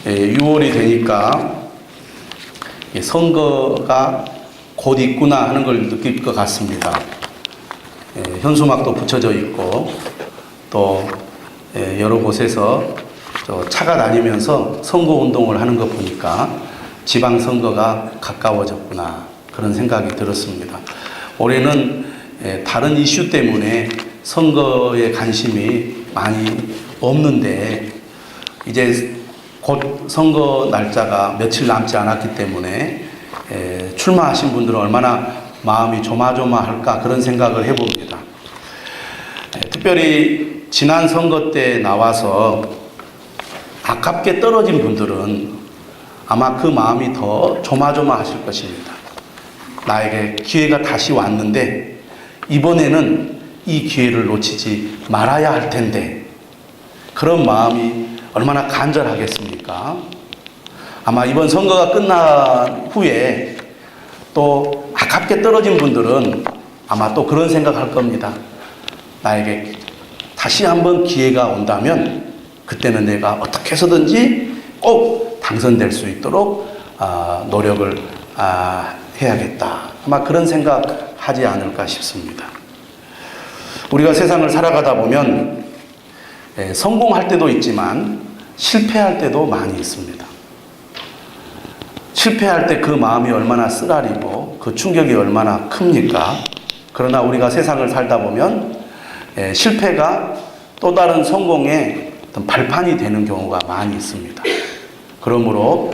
6월이 되니까 선거가 곧 있구나 하는 걸 느낄 것 같습니다. 현수막도 붙여져 있고 또 여러 곳에서 차가 다니면서 선거운동을 하는 거 보니까 지방선거가 가까워졌구나 그런 생각이 들었습니다. 올해는 다른 이슈 때문에 선거에 관심이 많이 없는데 이제 곧 선거 날짜가 며칠 남지 않았기 때문에 출마하신 분들은 얼마나 마음이 조마조마할까 그런 생각을 해봅니다. 특별히 지난 선거 때 나와서 아깝게 떨어진 분들은 아마 그 마음이 더 조마조마하실 것입니다. 나에게 기회가 다시 왔는데 이번에는 이 기회를 놓치지 말아야 할 텐데 그런 마음이 얼마나 간절하겠습니까? 아마 이번 선거가 끝난 후에 또 아깝게 떨어진 분들은 아마 또 그런 생각할 겁니다. 나에게 다시 한번 기회가 온다면 그때는 내가 어떻게 해서든지 꼭 당선될 수 있도록 노력을 해야겠다. 아마 그런 생각 하지 않을까 싶습니다. 우리가 세상을 살아가다 보면 성공할 때도 있지만 실패할 때도 많이 있습니다. 실패할 때 그 마음이 얼마나 쓰라리고 그 충격이 얼마나 큽니까? 그러나 우리가 세상을 살다 보면 실패가 또 다른 성공의 어떤 발판이 되는 경우가 많이 있습니다. 그러므로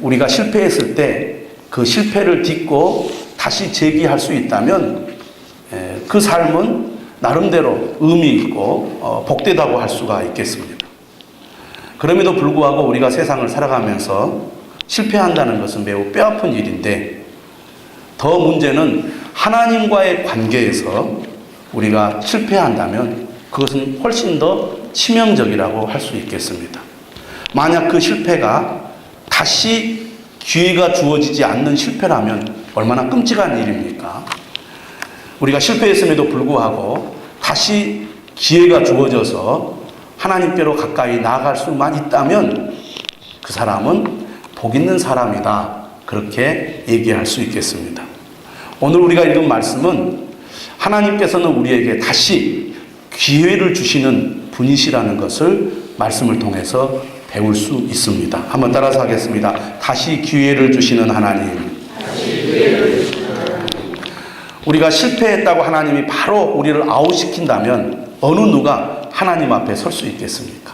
우리가 실패했을 때 그 실패를 딛고 다시 재기할 수 있다면 그 삶은 나름대로 의미 있고 복되다고 할 수가 있겠습니다. 그럼에도 불구하고 우리가 세상을 살아가면서 실패한다는 것은 매우 뼈아픈 일인데 더 문제는 하나님과의 관계에서 우리가 실패한다면 그것은 훨씬 더 치명적이라고 할 수 있겠습니다. 만약 그 실패가 다시 기회가 주어지지 않는 실패라면 얼마나 끔찍한 일입니까? 우리가 실패했음에도 불구하고 다시 기회가 주어져서 하나님께로 가까이 나아갈 수만 있다면 그 사람은 복 있는 사람이다. 그렇게 얘기할 수 있겠습니다. 오늘 우리가 읽은 말씀은 하나님께서는 우리에게 다시 기회를 주시는 분이시라는 것을 말씀을 통해서 배울 수 있습니다. 한번 따라서 하겠습니다. 다시 기회를 주시는 하나님. 우리가 실패했다고 하나님이 바로 우리를 아웃시킨다면 어느 누가 하나님 앞에 설 수 있겠습니까?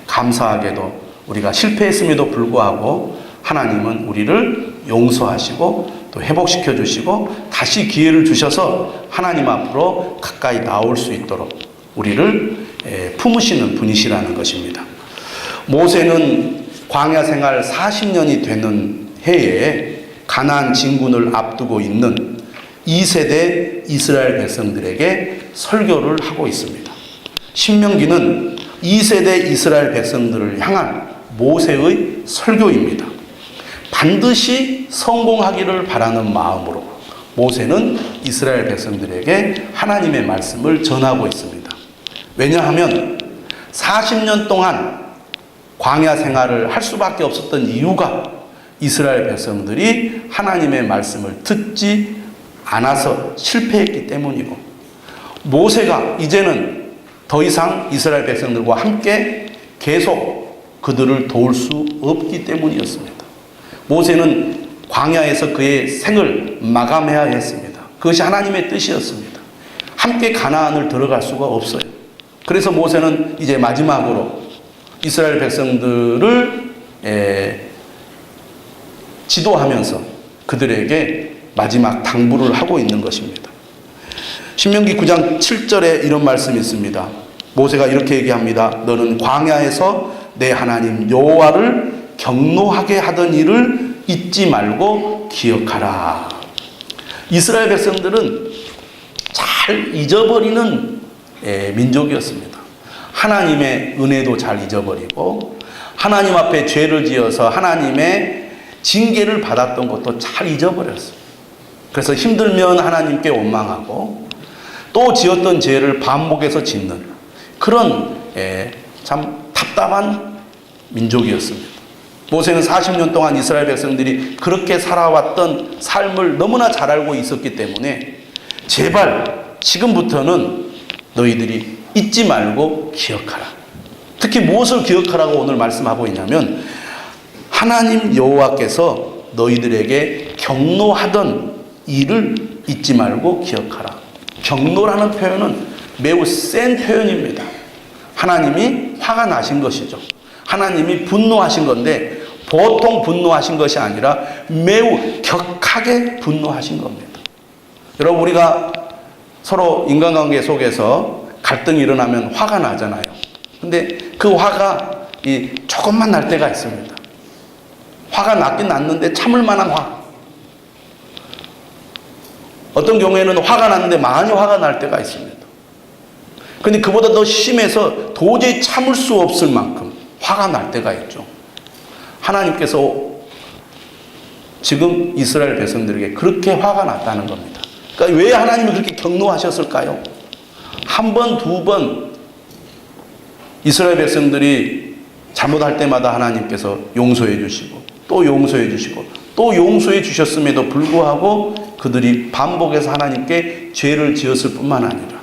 감사하게도 우리가 실패했음에도 불구하고 하나님은 우리를 용서하시고 또 회복시켜 주시고 다시 기회를 주셔서 하나님 앞으로 가까이 나올 수 있도록 우리를 품으시는 분이시라는 것입니다. 모세는 광야 생활 40년이 되는 해에 가나안 진군을 앞두고 있는 2세대 이스라엘 백성들에게 설교를 하고 있습니다. 신명기는 2세대 이스라엘 백성들을 향한 모세의 설교입니다. 반드시 성공하기를 바라는 마음으로 모세는 이스라엘 백성들에게 하나님의 말씀을 전하고 있습니다. 왜냐하면 40년 동안 광야 생활을 할 수밖에 없었던 이유가 이스라엘 백성들이 하나님의 말씀을 듣지 않아서 실패했기 때문이고 모세가 이제는 더 이상 이스라엘 백성들과 함께 계속 그들을 도울 수 없기 때문이었습니다. 모세는 광야에서 그의 생을 마감해야 했습니다. 그것이 하나님의 뜻이었습니다. 함께 가나안을 들어갈 수가 없어요. 그래서 모세는 이제 마지막으로 이스라엘 백성들을 지도하면서 그들에게 마지막 당부를 하고 있는 것입니다. 신명기 9장 7절에 이런 말씀이 있습니다. 모세가 이렇게 얘기합니다. 너는 광야에서 내 하나님 여호와를 경노하게 하던 일을 잊지 말고 기억하라. 이스라엘 백성들은 잘 잊어버리는 민족이었습니다. 하나님의 은혜도 잘 잊어버리고 하나님 앞에 죄를 지어서 하나님의 징계를 받았던 것도 잘 잊어버렸어요. 그래서 힘들면 하나님께 원망하고 또 지었던 죄를 반복해서 짓는 그런 참 답답한 민족이었습니다. 모세는 40년 동안 이스라엘 백성들이 그렇게 살아왔던 삶을 너무나 잘 알고 있었기 때문에 제발 지금부터는 너희들이 잊지 말고 기억하라. 특히 무엇을 기억하라고 오늘 말씀하고 있냐면 하나님 여호와께서 너희들에게 경노하던 일을 잊지 말고 기억하라. 경노라는 표현은 매우 센 표현입니다. 하나님이 화가 나신 것이죠. 하나님이 분노하신 건데 보통 분노하신 것이 아니라 매우 격하게 분노하신 겁니다. 여러분, 우리가 서로 인간관계 속에서 갈등이 일어나면 화가 나잖아요. 근데 그 화가 조금만 날 때가 있습니다. 화가 났긴 났는데 참을 만한 화. 어떤 경우에는 화가 났는데 많이 화가 날 때가 있습니다. 근데 그보다 더 심해서 도저히 참을 수 없을 만큼 화가 날 때가 있죠. 하나님께서 지금 이스라엘 백성들에게 그렇게 화가 났다는 겁니다. 그러니까 왜 하나님이 그렇게 경노하셨을까요? 한 번, 두 번 이스라엘 백성들이 잘못할 때마다 하나님께서 용서해 주시고 또 용서해 주시고 또 용서해 주셨음에도 불구하고 그들이 반복해서 하나님께 죄를 지었을 뿐만 아니라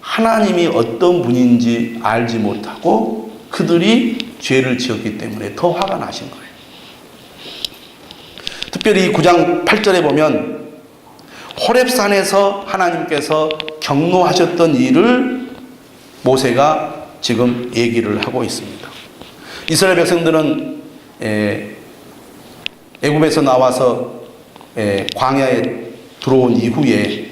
하나님이 어떤 분인지 알지 못하고 그들이 죄를 지었기 때문에 더 화가 나신 거예요. 특별히 9장 8절에 보면 호렙산에서 하나님께서 경노하셨던 일을 모세가 지금 얘기를 하고 있습니다. 이스라엘 백성들은 애굽에서 나와서 광야에 들어온 이후에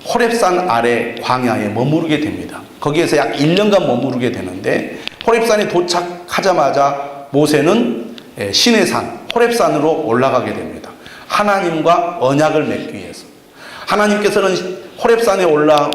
호렙산 아래 광야에 머무르게 됩니다. 거기에서 약 1년간 머무르게 되는데 호렙산에 도착하자마자 모세는 시내산 호렙산으로 올라가게 됩니다. 하나님과 언약을 맺기 위해서. 하나님께서는 호렙산에 올라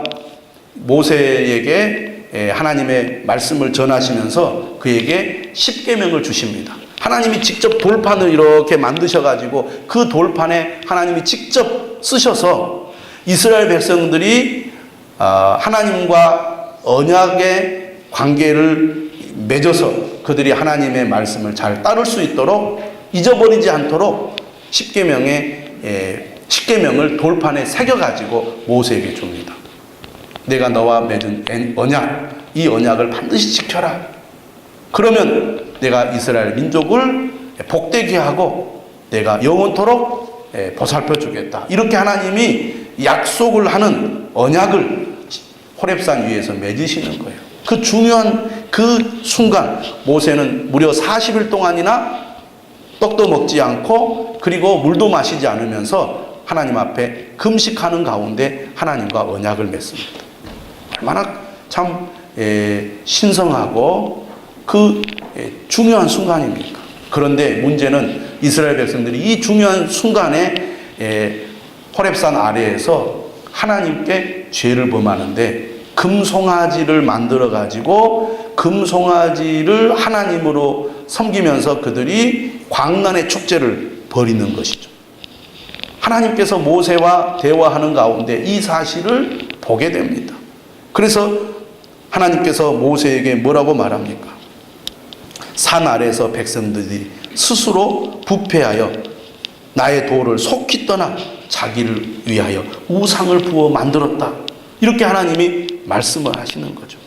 모세에게 하나님의 말씀을 전하시면서 그에게 10계명을 주십니다. 하나님이 직접 돌판을 이렇게 만드셔가지고 그 돌판에 하나님이 직접 쓰셔서 이스라엘 백성들이 하나님과 언약의 관계를 맺어서 그들이 하나님의 말씀을 잘 따를 수 있도록 잊어버리지 않도록 10계명을 돌판에 새겨가지고 모세에게 줍니다. 내가 너와 맺은 언약, 이 언약을 반드시 지켜라. 그러면 내가 이스라엘 민족을 복되게 하고 내가 영원토록 보살펴 주겠다. 이렇게 하나님이 약속을 하는 언약을 호렙산 위에서 맺으시는 거예요. 그 중요한 그 순간 모세는 무려 40일 동안이나 떡도 먹지 않고 그리고 물도 마시지 않으면서 하나님 앞에 금식하는 가운데 하나님과 언약을 맺습니다. 얼마나 참 신성하고 그 중요한 순간입니까? 그런데 문제는 이스라엘 백성들이 이 중요한 순간에 호렙산 아래에서 하나님께 죄를 범하는데 금송아지를 만들어 가지고 금송아지를 하나님으로 섬기면서 그들이 광란의 축제를 벌이는 것이죠. 하나님께서 모세와 대화하는 가운데 이 사실을 보게 됩니다. 그래서 하나님께서 모세에게 뭐라고 말합니까? 산 아래에서 백성들이 스스로 부패하여 나의 도를 속히 떠나 자기를 위하여 우상을 부어 만들었다. 이렇게 하나님이 말씀을 하시는 거죠.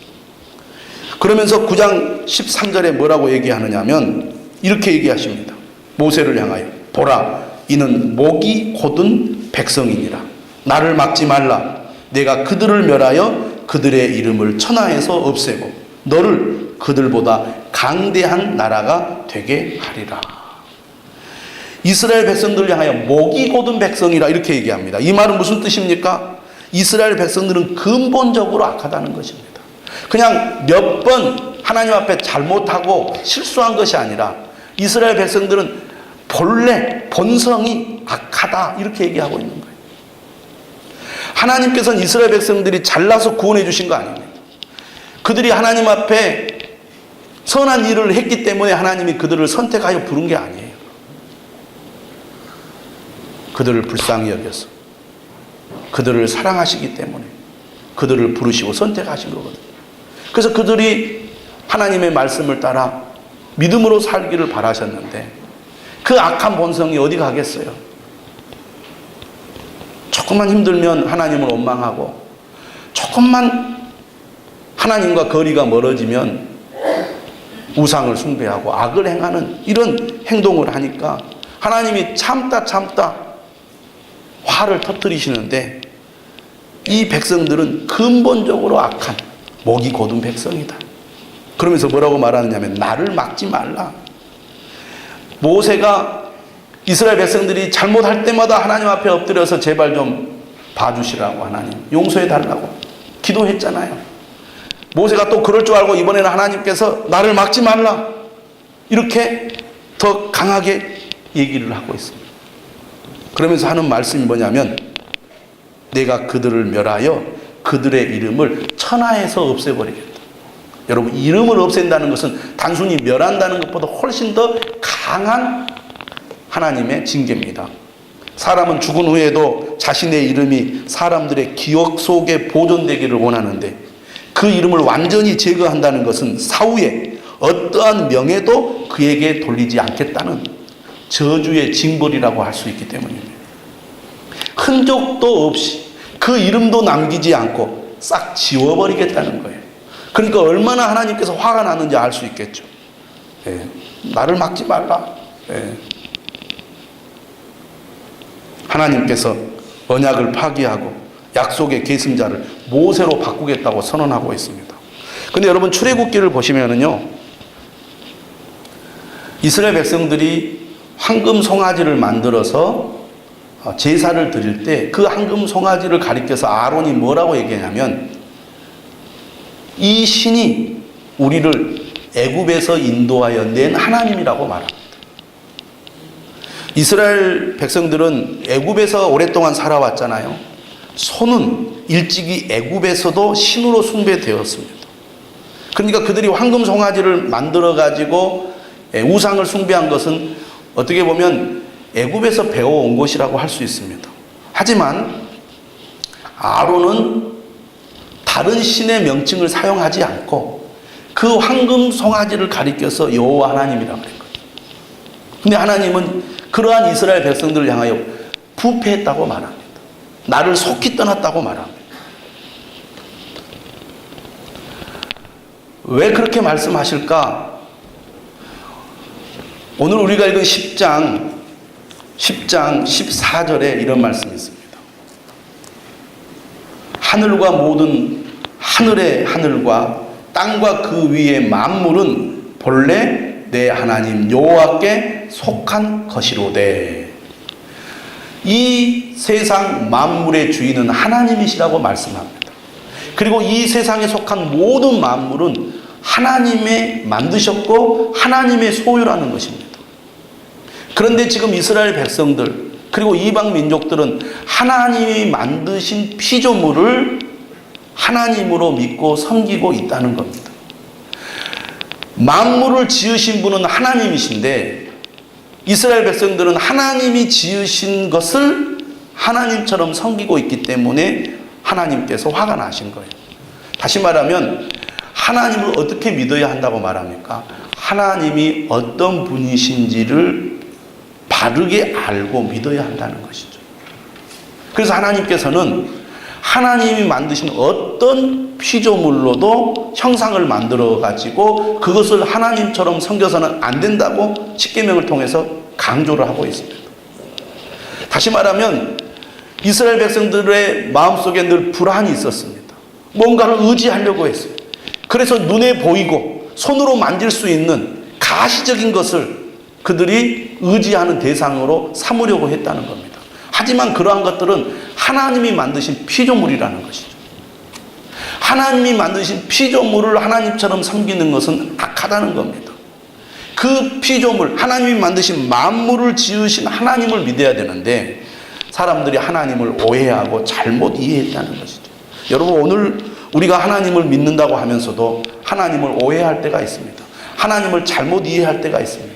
그러면서 9장 13절에 뭐라고 얘기하느냐면 이렇게 얘기하십니다. 모세를 향하여 보라, 이는 목이 곧은 백성이니라. 나를 막지 말라. 내가 그들을 멸하여 그들의 이름을 천하에서 없애고 너를 그들보다 강대한 나라가 되게 하리라. 이스라엘 백성들을 향하여 목이 곧은 백성이라 이렇게 얘기합니다. 이 말은 무슨 뜻입니까? 이스라엘 백성들은 근본적으로 악하다는 것입니다. 그냥 몇 번 하나님 앞에 잘못하고 실수한 것이 아니라 이스라엘 백성들은 본래 본성이 악하다 이렇게 얘기하고 있는 거예요. 하나님께서는 이스라엘 백성들이 잘나서 구원해 주신 거 아닙니다. 그들이 하나님 앞에 선한 일을 했기 때문에 하나님이 그들을 선택하여 부른 게 아니에요. 그들을 불쌍히 여겨서 그들을 사랑하시기 때문에 그들을 부르시고 선택하신 거거든요. 그래서 그들이 하나님의 말씀을 따라 믿음으로 살기를 바라셨는데 그 악한 본성이 어디 가겠어요? 조금만 힘들면 하나님을 원망하고 조금만 하나님과 거리가 멀어지면 우상을 숭배하고 악을 행하는 이런 행동을 하니까 하나님이 참다 화를 터뜨리시는데 이 백성들은 근본적으로 악한 목이 곧은 백성이다. 그러면서 뭐라고 말하느냐면 나를 막지 말라. 모세가 이스라엘 백성들이 잘못할 때마다 하나님 앞에 엎드려서 제발 좀 봐주시라고 하나님 용서해 달라고 기도했잖아요. 모세가 또 그럴 줄 알고 이번에는 하나님께서 나를 막지 말라 이렇게 더 강하게 얘기를 하고 있습니다. 그러면서 하는 말씀이 뭐냐면 내가 그들을 멸하여 그들의 이름을 천하에서 없애버리겠다. 여러분, 이름을 없앤다는 것은 단순히 멸한다는 것보다 훨씬 더 강한 하나님의 징계입니다. 사람은 죽은 후에도 자신의 이름이 사람들의 기억 속에 보존되기를 원하는데 그 이름을 완전히 제거한다는 것은 사후에 어떠한 명예도 그에게 돌리지 않겠다는 저주의 징벌이라고 할 수 있기 때문입니다. 흔적도 없이 그 이름도 남기지 않고 싹 지워버리겠다는 거예요. 그러니까 얼마나 하나님께서 화가 나는지 알 수 있겠죠. 예, 나를 막지 말라. 예. 하나님께서 언약을 파기하고 약속의 계승자를 모세로 바꾸겠다고 선언하고 있습니다. 근데 여러분 출애굽기를 보시면은요, 이스라엘 백성들이 황금 송아지를 만들어서 제사를 드릴 때 그 황금 송아지를 가리켜서 아론이 뭐라고 얘기하냐면 이 신이 우리를 애굽에서 인도하여 낸 하나님이라고 말합니다. 이스라엘 백성들은 애굽에서 오랫동안 살아왔잖아요. 소는 일찍이 애굽에서도 신으로 숭배되었습니다. 그러니까 그들이 황금 송아지를 만들어 가지고 우상을 숭배한 것은 어떻게 보면 애굽에서 배워온 것이라고 할 수 있습니다. 하지만 아론은 다른 신의 명칭을 사용하지 않고 그 황금 송아지를 가리켜서 여호와 하나님이라고 그랬거든요. 근데 하나님은 그러한 이스라엘 백성들을 향하여 부패했다고 말합니다. 나를 속히 떠났다고 말합니다. 왜 그렇게 말씀하실까? 오늘 우리가 읽은 10장 14절에 이런 말씀이 있습니다. 하늘과 모든 하늘의 하늘과 땅과 그 위의 만물은 본래 내 하나님 여호와께 속한 것이로되. 이 세상 만물의 주인은 하나님이시라고 말씀합니다. 그리고 이 세상에 속한 모든 만물은 하나님의 만드셨고 하나님의 소유라는 것입니다. 그런데 지금 이스라엘 백성들 그리고 이방 민족들은 하나님이 만드신 피조물을 하나님으로 믿고 섬기고 있다는 겁니다. 만물을 지으신 분은 하나님이신데 이스라엘 백성들은 하나님이 지으신 것을 하나님처럼 섬기고 있기 때문에 하나님께서 화가 나신 거예요. 다시 말하면 하나님을 어떻게 믿어야 한다고 말합니까? 하나님이 어떤 분이신지를 바르게 알고 믿어야 한다는 것이죠. 그래서 하나님께서는 하나님이 만드신 어떤 피조물로도 형상을 만들어 가지고 그것을 하나님처럼 섬겨서는 안 된다고 십계명을 통해서 강조를 하고 있습니다. 다시 말하면 이스라엘 백성들의 마음속에 늘 불안이 있었습니다. 뭔가를 의지하려고 했어요. 그래서 눈에 보이고 손으로 만질 수 있는 가시적인 것을 그들이 의지하는 대상으로 삼으려고 했다는 겁니다. 하지만 그러한 것들은 하나님이 만드신 피조물이라는 것이죠. 하나님이 만드신 피조물을 하나님처럼 섬기는 것은 악하다는 겁니다. 그 피조물, 하나님이 만드신 만물을 지으신 하나님을 믿어야 되는데 사람들이 하나님을 오해하고 잘못 이해했다는 것이죠. 여러분, 오늘 우리가 하나님을 믿는다고 하면서도 하나님을 오해할 때가 있습니다. 하나님을 잘못 이해할 때가 있습니다.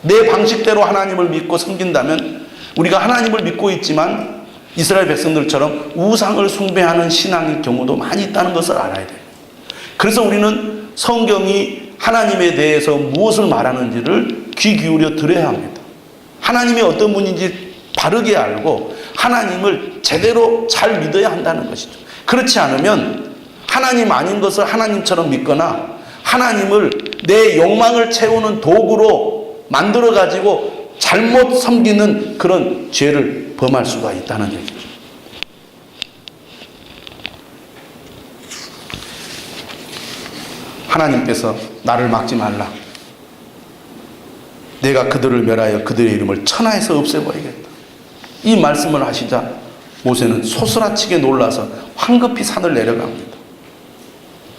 내 방식대로 하나님을 믿고 섬긴다면 우리가 하나님을 믿고 있지만 이스라엘 백성들처럼 우상을 숭배하는 신앙의 경우도 많이 있다는 것을 알아야 돼요. 그래서 우리는 성경이 하나님에 대해서 무엇을 말하는지를 귀 기울여 들어야 합니다. 하나님이 어떤 분인지 바르게 알고 하나님을 제대로 잘 믿어야 한다는 것이죠. 그렇지 않으면 하나님 아닌 것을 하나님처럼 믿거나 하나님을 내 욕망을 채우는 도구로 만들어가지고 잘못 섬기는 그런 죄를 범할 수가 있다는 얘기죠. 하나님께서 나를 막지 말라. 내가 그들을 멸하여 그들의 이름을 천하에서 없애버리겠다. 이 말씀을 하시자 모세는 소스라치게 놀라서 황급히 산을 내려갑니다.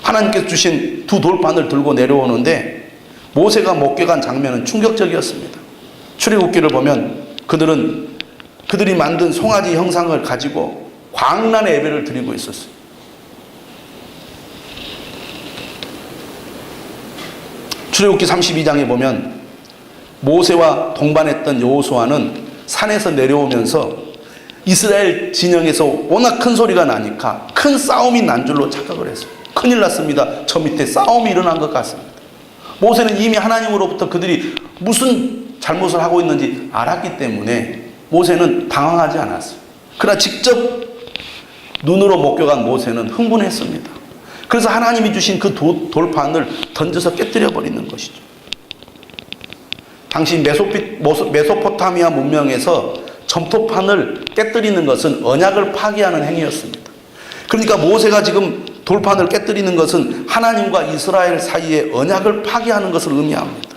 하나님께서 주신 두 돌판을 들고 내려오는데 모세가 목격한 장면은 충격적이었습니다. 출애굽기를 보면 그들이 만든 송아지 형상을 가지고 광란의 예배를 드리고 있었어요. 출애굽기 32장에 보면 모세와 동반했던 여호수아는 산에서 내려오면서 이스라엘 진영에서 워낙 큰 소리가 나니까 큰 싸움이 난 줄로 착각을 했어요. 큰일 났습니다. 저 밑에 싸움이 일어난 것 같습니다. 모세는 이미 하나님으로부터 그들이 무슨 잘못을 하고 있는지 알았기 때문에 모세는 당황하지 않았어요. 그러나 직접 눈으로 목격한 모세는 흥분했습니다. 그래서 하나님이 주신 그 돌판을 던져서 깨뜨려 버리는 것이죠. 당시 메소포타미아 문명에서 점토판을 깨뜨리는 것은 언약을 파기하는 행위였습니다. 그러니까 모세가 지금 돌판을 깨뜨리는 것은 하나님과 이스라엘 사이의 언약을 파기하는 것을 의미합니다.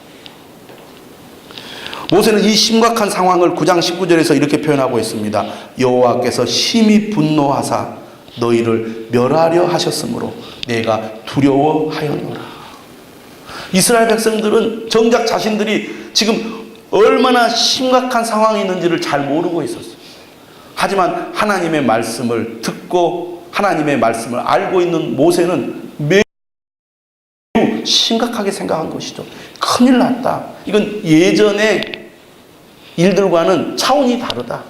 모세는 이 심각한 상황을 9장 19절에서 이렇게 표현하고 있습니다. 여호와께서 심히 분노하사 너희를 멸하려 하셨으므로 내가 두려워하였노라. 이스라엘 백성들은 정작 자신들이 지금 얼마나 심각한 상황이 있는지를 잘 모르고 있었어요. 하지만 하나님의 말씀을 듣고 하나님의 말씀을 알고 있는 모세는 매우 심각하게 생각한 것이죠. 큰일 났다. 이건 예전의 일들과는 차원이 다르다.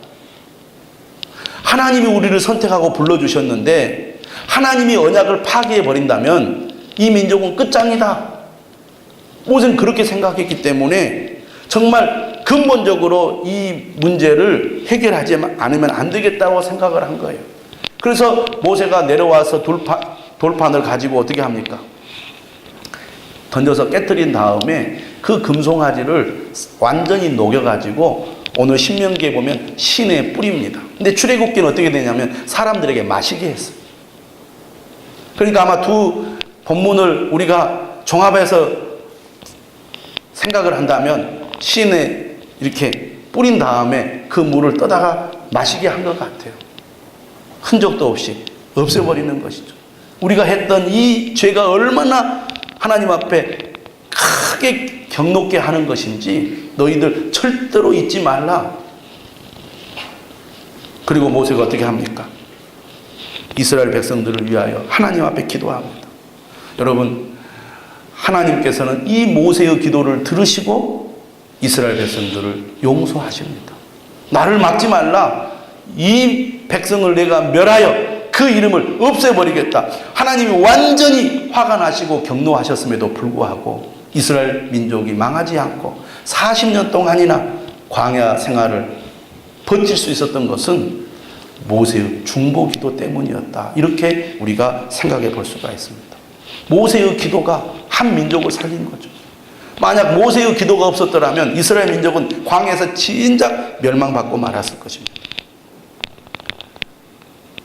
하나님이 우리를 선택하고 불러주셨는데 하나님이 언약을 파기해버린다면 이 민족은 끝장이다. 모세는 그렇게 생각했기 때문에 정말 근본적으로 이 문제를 해결하지 않으면 안 되겠다고 생각을 한 거예요. 그래서 모세가 내려와서 돌판을 가지고 어떻게 합니까? 던져서 깨뜨린 다음에 그 금송아지를 완전히 녹여가지고 오늘 신명기에 보면 신에 뿌립니다. 근데 출애굽기는 어떻게 되냐면 사람들에게 마시게 했어요. 그러니까 아마 두 본문을 우리가 종합해서 생각을 한다면 신에 이렇게 뿌린 다음에 그 물을 떠다가 마시게 한 것 같아요. 흔적도 없이 없애버리는 것이죠. 우리가 했던 이 죄가 얼마나 하나님 앞에 크게 경록게 하는 것인지 너희들 절대로 잊지 말라. 그리고 모세가 어떻게 합니까? 이스라엘 백성들을 위하여 하나님 앞에 기도합니다. 여러분, 하나님께서는 이 모세의 기도를 들으시고 이스라엘 백성들을 용서하십니다. 나를 막지 말라. 이 백성을 내가 멸하여 그 이름을 없애버리겠다. 하나님이 완전히 화가 나시고 경노하셨음에도 불구하고 이스라엘 민족이 망하지 않고 40년 동안이나 광야 생활을 버틸 수 있었던 것은 모세의 중보기도 때문이었다. 이렇게 우리가 생각해 볼 수가 있습니다. 모세의 기도가 한 민족을 살린 거죠. 만약 모세의 기도가 없었더라면 이스라엘 민족은 광야에서 진작 멸망받고 말았을 것입니다.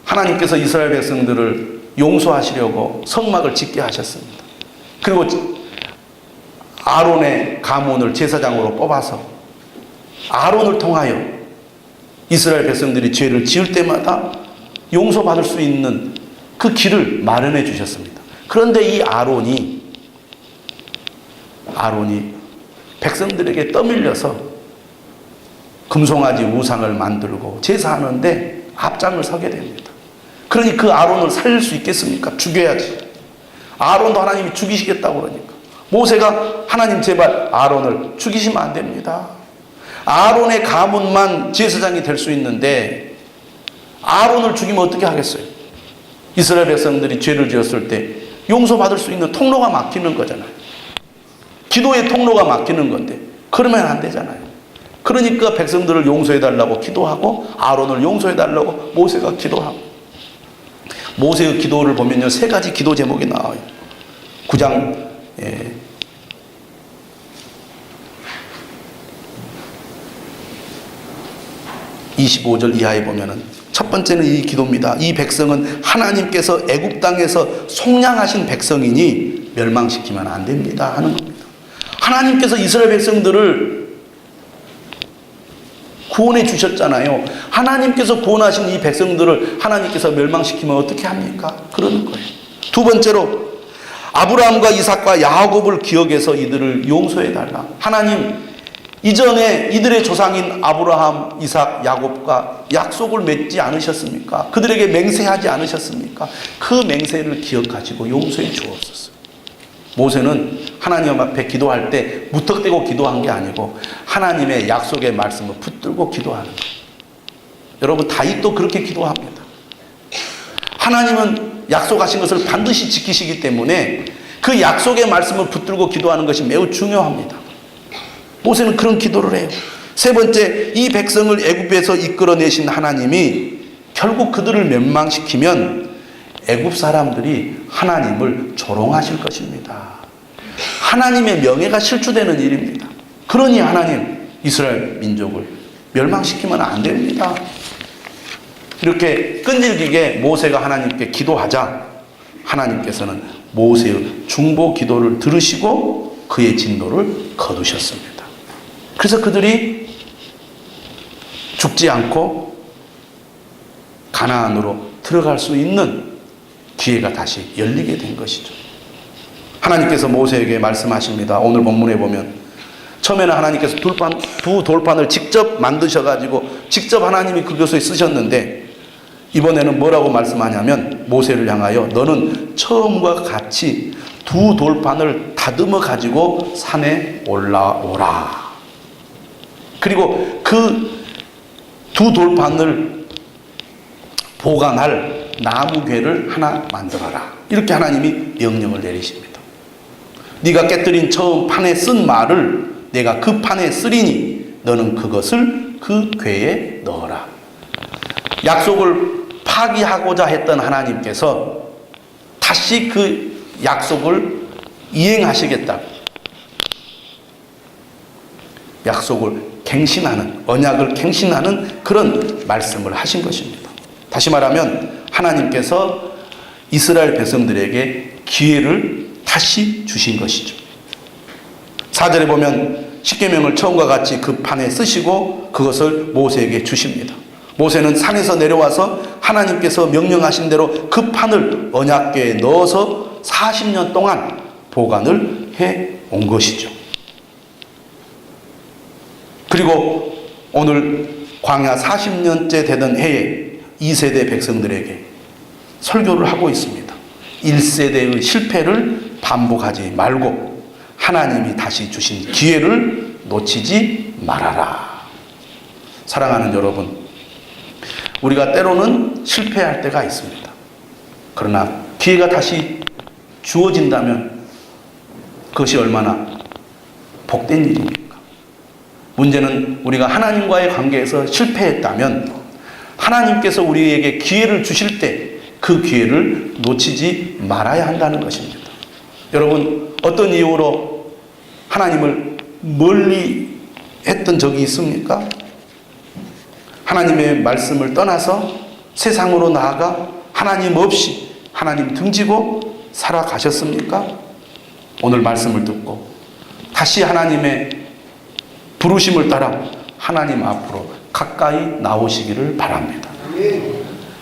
하나님께서 이스라엘 백성들을 용서하시려고 성막을 짓게 하셨습니다. 그리고 아론의 가문을 제사장으로 뽑아서 아론을 통하여 이스라엘 백성들이 죄를 지을 때마다 용서받을 수 있는 그 길을 마련해 주셨습니다. 그런데 이 아론이 백성들에게 떠밀려서 금송아지 우상을 만들고 제사하는데 앞장을 서게 됩니다. 그러니 그 아론을 살릴 수 있겠습니까? 죽여야지. 아론도 하나님이 죽이시겠다고 그러니까. 모세가 하나님 제발 아론을 죽이시면 안 됩니다. 아론의 가문만 제사장이 될 수 있는데 아론을 죽이면 어떻게 하겠어요? 이스라엘 백성들이 죄를 지었을 때 용서받을 수 있는 통로가 막히는 거잖아요. 기도의 통로가 막히는 건데 그러면 안 되잖아요. 그러니까 백성들을 용서해달라고 기도하고 아론을 용서해달라고 모세가 기도하고, 모세의 기도를 보면요 3가지 기도 제목이 나와요. 9장 25절 이하에 보면은 첫 번째는 이 기도입니다. 이 백성은 하나님께서 애굽 땅에서 속량하신 백성이니 멸망시키면 안 됩니다 하는 겁니다. 하나님께서 이스라엘 백성들을 구원해 주셨잖아요. 하나님께서 구원하신 이 백성들을 하나님께서 멸망시키면 어떻게 합니까? 그러는 거예요. 두 번째로 아브라함과 이삭과 야곱을 기억해서 이들을 용서해 달라. 하나님, 이전에 이들의 조상인 아브라함, 이삭, 야곱과 약속을 맺지 않으셨습니까? 그들에게 맹세하지 않으셨습니까? 그 맹세를 기억하시고 용서해 주옵소서. 모세는 하나님 앞에 기도할 때 무턱대고 기도한 게 아니고 하나님의 약속의 말씀을 붙들고 기도하는 거예요. 여러분, 다윗도 그렇게 기도합니다. 하나님은 약속하신 것을 반드시 지키시기 때문에 그 약속의 말씀을 붙들고 기도하는 것이 매우 중요합니다. 모세는 그런 기도를 해요. 세 번째, 이 백성을 애굽에서 이끌어내신 하나님이 결국 그들을 멸망시키면 애굽 사람들이 하나님을 조롱하실 것입니다. 하나님의 명예가 실추되는 일입니다. 그러니 하나님, 이스라엘 민족을 멸망시키면 안 됩니다. 이렇게 끈질기게 모세가 하나님께 기도하자 하나님께서는 모세의 중보 기도를 들으시고 그의 진노를 거두셨습니다. 그래서 그들이 죽지 않고 가나안으로 들어갈 수 있는 기회가 다시 열리게 된 것이죠. 하나님께서 모세에게 말씀하십니다. 오늘 본문에 보면 처음에는 하나님께서 두 돌판을 직접 만드셔가지고 직접 하나님이 그것을 쓰셨는데 이번에는 뭐라고 말씀하냐면 모세를 향하여 너는 처음과 같이 두 돌판을 다듬어 가지고 산에 올라오라. 그리고 그 두 돌판을 보관할 나무궤를 하나 만들어라. 이렇게 하나님이 명령을 내리십니다. 네가 깨뜨린 처음 판에 쓴 말을 내가 그 판에 쓰리니 너는 그것을 그 궤에 넣어라. 약속을 파기하고자 했던 하나님께서 다시 그 약속을 이행하시겠다고 약속을 갱신하는, 언약을 갱신하는 그런 말씀을 하신 것입니다. 다시 말하면 하나님께서 이스라엘 백성들에게 기회를 다시 주신 것이죠. 4절에 보면 십계명을 처음과 같이 그 판에 쓰시고 그것을 모세에게 주십니다. 모세는 산에서 내려와서 하나님께서 명령하신 대로 그 판을 언약궤에 넣어서 40년 동안 보관을 해 온 것이죠. 그리고 오늘 광야 40년째 되던 해에 2세대 백성들에게 설교를 하고 있습니다. 1세대의 실패를 반복하지 말고 하나님이 다시 주신 기회를 놓치지 말아라. 사랑하는 여러분, 우리가 때로는 실패할 때가 있습니다. 그러나 기회가 다시 주어진다면 그것이 얼마나 복된 일입니까? 문제는 우리가 하나님과의 관계에서 실패했다면 하나님께서 우리에게 기회를 주실 때 그 기회를 놓치지 말아야 한다는 것입니다. 여러분, 어떤 이유로 하나님을 멀리 했던 적이 있습니까? 하나님의 말씀을 떠나서 세상으로 나아가 하나님 없이 하나님 등지고 살아가셨습니까? 오늘 말씀을 듣고 다시 하나님의 부르심을 따라 하나님 앞으로 가까이 나오시기를 바랍니다.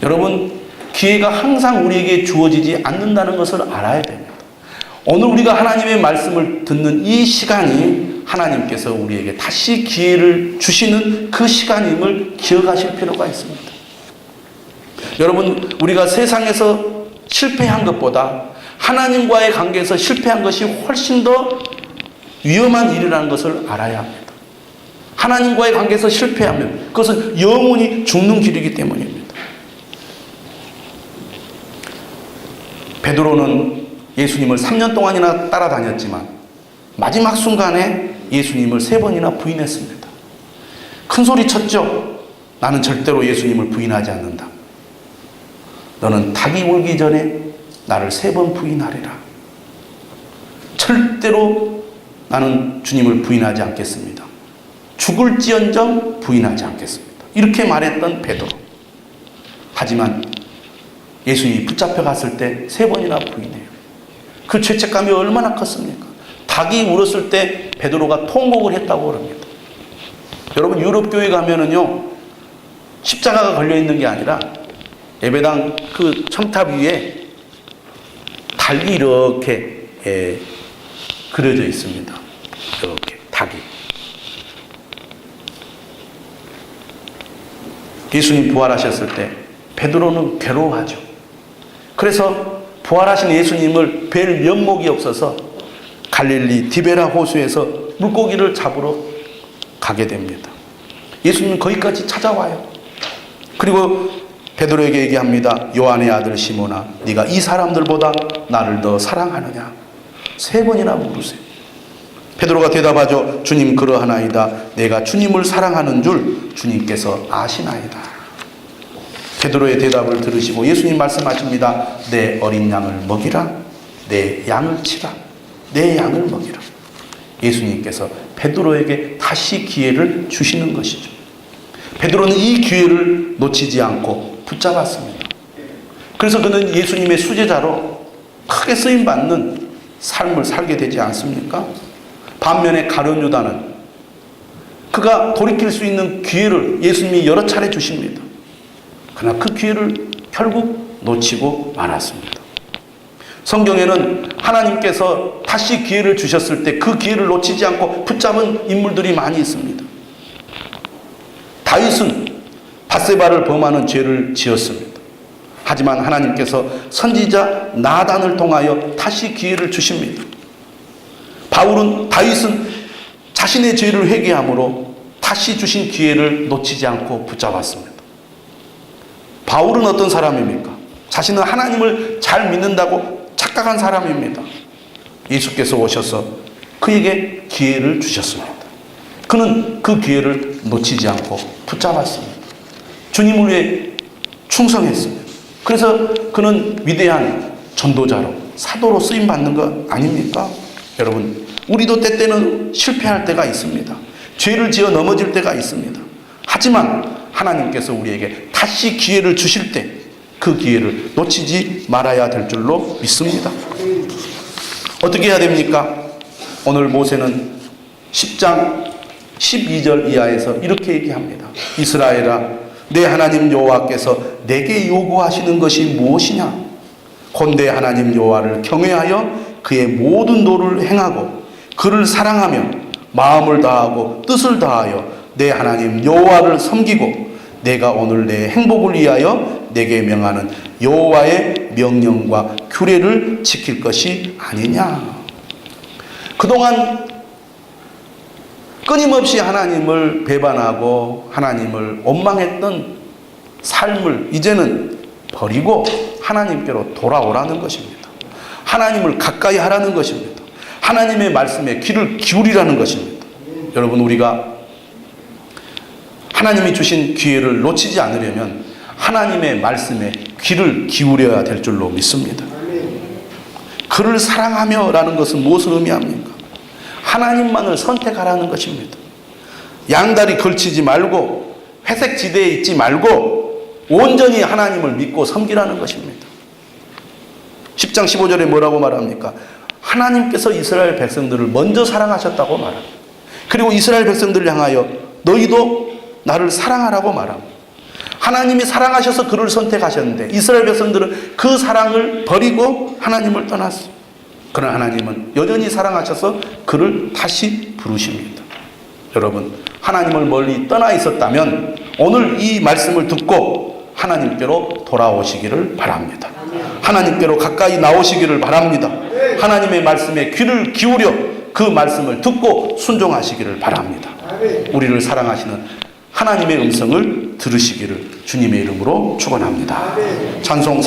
여러분, 기회가 항상 우리에게 주어지지 않는다는 것을 알아야 됩니다. 오늘 우리가 하나님의 말씀을 듣는 이 시간이 하나님께서 우리에게 다시 기회를 주시는 그 시간임을 기억하실 필요가 있습니다. 여러분, 우리가 세상에서 실패한 것보다 하나님과의 관계에서 실패한 것이 훨씬 더 위험한 일이라는 것을 알아야 합니다. 하나님과의 관계에서 실패하면 그것은 영원히 죽는 길이기 때문입니다. 베드로는 예수님을 3년 동안이나 따라다녔지만 마지막 순간에 예수님을 3번이나 부인했습니다. 큰 소리 쳤죠. 나는 절대로 예수님을 부인하지 않는다. 너는 닭이 울기 전에 나를 3번 부인하리라. 절대로 나는 주님을 부인하지 않겠습니다. 죽을지언정 부인하지 않겠습니다. 이렇게 말했던 베드로. 하지만 예수님이 붙잡혀 갔을 때 3번이나 부인해요. 그 죄책감이 얼마나 컸습니까? 닭이 울었을 때 베드로가 통곡을 했다고 그럽니다. 여러분, 유럽 교회 가면은요, 십자가가 걸려 있는 게 아니라 예배당 그 첨탑 위에 닭이 이렇게 그려져 있습니다. 이렇게 닭이. 예수님 부활하셨을 때 베드로는 괴로워하죠. 그래서 부활하신 예수님을 뵐 면목이 없어서 갈릴리 디베라 호수에서 물고기를 잡으러 가게 됩니다. 예수님은 거기까지 찾아와요. 그리고 베드로에게 얘기합니다. 요한의 아들 시몬아, 네가 이 사람들보다 나를 더 사랑하느냐? 3번이나 물으세요. 베드로가 대답하죠. 주님, 그러하나이다. 내가 주님을 사랑하는 줄 주님께서 아시나이다. 베드로의 대답을 들으시고 예수님 말씀하십니다. 내 어린 양을 먹이라. 내 양을 치라. 내 양을 먹이라. 예수님께서 베드로에게 다시 기회를 주시는 것이죠. 베드로는 이 기회를 놓치지 않고 붙잡았습니다. 그래서 그는 예수님의 수제자로 크게 쓰임받는 삶을 살게 되지 않습니까? 반면에 가룟 유다는 그가 돌이킬 수 있는 기회를 예수님이 여러 차례 주십니다. 그러나 그 기회를 결국 놓치고 말았습니다. 성경에는 하나님께서 다시 기회를 주셨을 때 그 기회를 놓치지 않고 붙잡은 인물들이 많이 있습니다. 다윗은 밧세바를 범하는 죄를 지었습니다. 하지만 하나님께서 선지자 나단을 통하여 다시 기회를 주십니다. 다윗은 자신의 죄를 회개함으로 다시 주신 기회를 놓치지 않고 붙잡았습니다. 바울은 어떤 사람입니까? 자신은 하나님을 잘 믿는다고 착각한 사람입니다. 예수께서 오셔서 그에게 기회를 주셨습니다. 그는 그 기회를 놓치지 않고 붙잡았습니다. 주님을 위해 충성했습니다. 그래서 그는 위대한 전도자로, 사도로 쓰임받는 것 아닙니까? 여러분, 우리도 때때는 실패할 때가 있습니다. 죄를 지어 넘어질 때가 있습니다. 하지만 하나님께서 우리에게 다시 기회를 주실 때 그 기회를 놓치지 말아야 될 줄로 믿습니다. 어떻게 해야 됩니까? 오늘 모세는 10장 12절 이하에서 이렇게 얘기합니다. 이스라엘아, 내 하나님 여호와께서 내게 요구하시는 것이 무엇이냐? 곧 내 하나님 여호와를 경외하여 그의 모든 도를 행하고 그를 사랑하며 마음을 다하고 뜻을 다하여 내 하나님 여호와를 섬기고 내가 오늘 내 행복을 위하여 내게 명하는 여호와의 명령과 규례를 지킬 것이 아니냐. 그동안 끊임없이 하나님을 배반하고 하나님을 원망했던 삶을 이제는 버리고 하나님께로 돌아오라는 것입니다. 하나님을 가까이 하라는 것입니다. 하나님의 말씀에 귀를 기울이라는 것입니다. 여러분, 우리가 하나님이 주신 기회를 놓치지 않으려면 하나님의 말씀에 귀를 기울여야 될 줄로 믿습니다. 그를 사랑하며 라는 것은 무엇을 의미합니까? 하나님만을 선택하라는 것입니다. 양다리 걸치지 말고 회색 지대에 있지 말고 온전히 하나님을 믿고 섬기라는 것입니다. 10장 15절에 뭐라고 말합니까? 하나님께서 이스라엘 백성들을 먼저 사랑하셨다고 말합니다. 그리고 이스라엘 백성들을 향하여 너희도 나를 사랑하라고 말합니다. 하나님이 사랑하셔서 그를 선택하셨는데 이스라엘 백성들은 그 사랑을 버리고 하나님을 떠났습니다. 그러나 하나님은 여전히 사랑하셔서 그를 다시 부르십니다. 여러분, 하나님을 멀리 떠나 있었다면 오늘 이 말씀을 듣고 하나님께로 돌아오시기를 바랍니다. 하나님께로 가까이 나오시기를 바랍니다. 하나님의 말씀에 귀를 기울여 그 말씀을 듣고 순종하시기를 바랍니다. 우리를 사랑하시는 하나님의 음성을 들으시기를 주님의 이름으로 축원합니다. 찬송